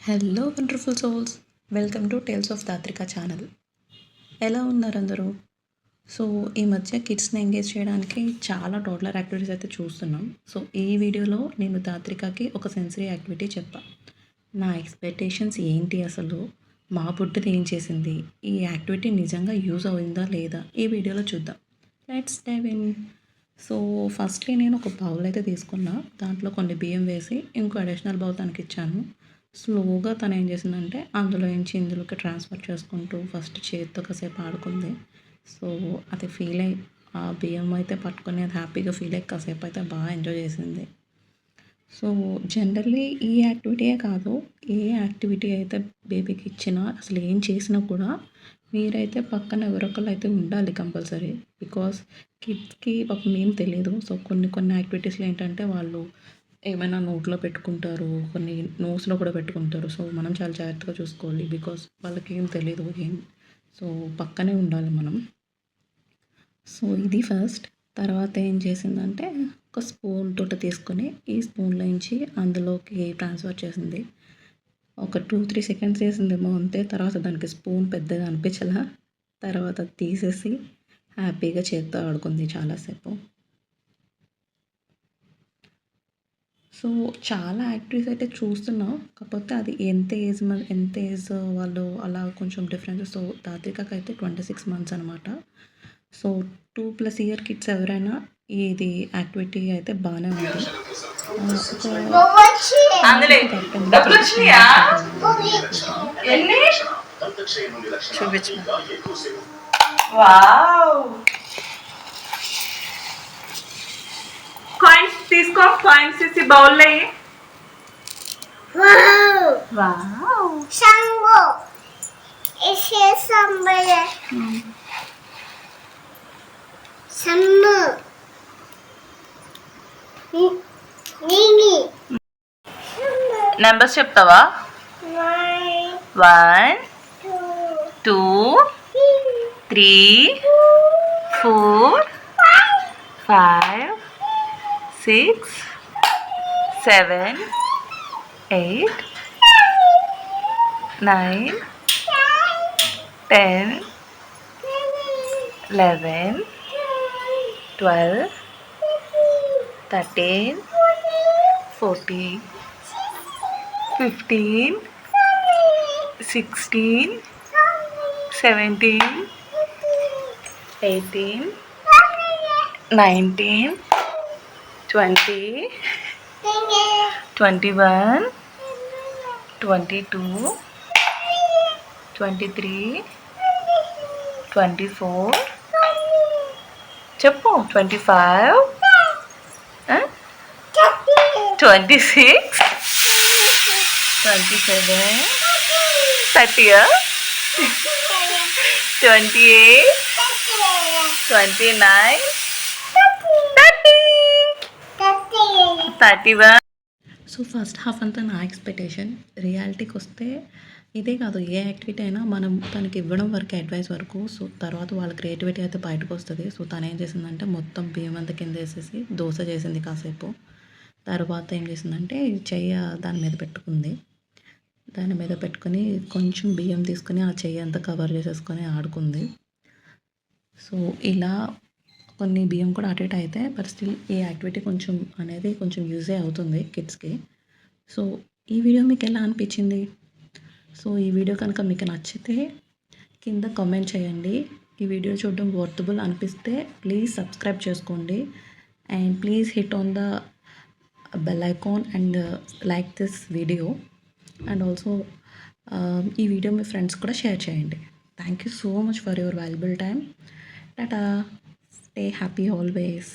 Hello wonderful souls, welcome to tales of Dhatrika channel. ఎలా ఉన్నారు అందరూ? సో ఈ మధ్య కిడ్స్ని ఎంగేజ్ చేయడానికి చాలా టోటలర్ యాక్టివిటీస్ అయితే చూస్తున్నాం. సో ఈ వీడియోలో నేను దాత్రికకి ఒక సెన్సరీ యాక్టివిటీ చెప్పా. నా ఎక్స్పెక్టేషన్స్ ఏంటి, అసలు మా బుడ్డిది ఏం చేసింది, ఈ యాక్టివిటీ నిజంగా యూజ్ అయిందా లేదా, ఈ వీడియోలో చూద్దాం. Let's dive in. So firstly నేను ఒక బౌల్ అయితే తీసుకున్నా, దాంట్లో కొన్ని బియ్యం వేసి ఇంకో అడిషనల్ బౌల్ తనకి ఇచ్చాను. స్లోగా తను ఏం చేసిందంటే అందులో నుంచి ఇందులోకి ట్రాన్స్ఫర్ చేసుకుంటూ ఫస్ట్ చేతితో కాసేపు ఆడుకుంది. సో అది ఫీల్ అయ్యి ఆ బియ్యం అయితే పట్టుకొని అది హ్యాపీగా ఫీల్ అయ్యి కాసేపు అయితే బాగా ఎంజాయ్ చేసింది. సో జనరల్లీ ఈ యాక్టివిటీయే కాదు, ఏ యాక్టివిటీ అయితే బేబీకి ఇచ్చినా, అసలు ఏం చేసినా కూడా మీరైతే పక్కన ఎవరొకరు అయితే ఉండాలి కంపల్సరీ. బికాస్ కిడ్స్కి పాపం ఏం తెలియదు. సో కొన్ని యాక్టివిటీస్లో ఏంటంటే వాళ్ళు ఏమైనా నోట్లో పెట్టుకుంటారు, కొన్ని నోస్లో కూడా పెట్టుకుంటారు. సో మనం చాలా జాగ్రత్తగా చూసుకోవాలి, బికాస్ వాళ్ళకి ఏం తెలియదు ఏం. సో పక్కనే ఉండాలి మనం. సో ఇది ఫస్ట్. తర్వాత ఏం చేసిందంటే ఒక స్పూన్ తోటి తీసుకొని ఈ స్పూన్లో నుంచి అందులోకి ట్రాన్స్ఫర్ చేసింది. ఒక 2-3 సెకండ్స్ వేసిందేమో అంతే. తర్వాత దానికి స్పూన్ పెద్దగా అనిపించలా. తర్వాత తీసేసి హ్యాపీగా చేత్తో ఆడుకుంది చాలాసేపు. సో చాలా యాక్టివిటీస్ అయితే చూస్తున్నాం, కాకపోతే అది ఎంత ఏజ్ వాళ్ళు అలా కొంచెం డిఫరెన్స్. సో దాత్రికకి అయితే 26 months అనమాట. సో 2+ year కిడ్స్ ఎవరైనా ఇది యాక్టివిటీ అయితే బాగానే ఉంది. కాయిన్స్ తీసుకో, కాయిన్స్ తీసి బౌల్లో నెంబర్స్ చెప్తావా? 1 2 3 4 5 6 7 8 9 10 11 12 13 14 15 16 17 18 19 20 21 22 23 24 చెప్పు 25 26 27 30 28 29 31. సో ఫస్ట్ హాఫ్ అంతా నా ఎక్స్పెక్టేషన్. రియాలిటీకి వస్తే ఇదే కాదు, ఏ యాక్టివిటీ అయినా మనం తనకి ఇవ్వడం వరకు, అడ్వైస్ వరకు. సో తర్వాత వాళ్ళ క్రియేటివిటీ అయితే బయటకు వస్తుంది. సో తను ఏం చేసిందంటే మొత్తం బియ్యం అంతా కింద వేసేసి దోశ చేసింది కాసేపు. తర్వాత ఏం చేసిందంటే చెయ్యి దాని మీద పెట్టుకుంది. దాని మీద పెట్టుకొని కొంచెం బియ్యం తీసుకొని ఆ చెయ్యి అంతా కవర్ చేసేసుకొని ఆడుకుంది. సో ఇలా కొన్ని బియ్యం కూడా అటు ఇటు అయితే, బట్ స్టిల్ ఈ యాక్టివిటీ కొంచెం యూజే అవుతుంది కిడ్స్కి. సో ఈ వీడియో మీకు ఎలా అనిపించింది? సో ఈ వీడియో కనుక మీకు నచ్చితే కింద కామెంట్ చేయండి. ఈ వీడియో చూడడం వర్తబుల్ అనిపిస్తే ప్లీజ్ సబ్స్క్రైబ్ చేసుకోండి, and please hit on the bell icon and like this video. And also ఈ వీడియో మీ ఫ్రెండ్స్ కూడా షేర్ చేయండి. Thank you so much for your valuable time. Tata. Stay happy always.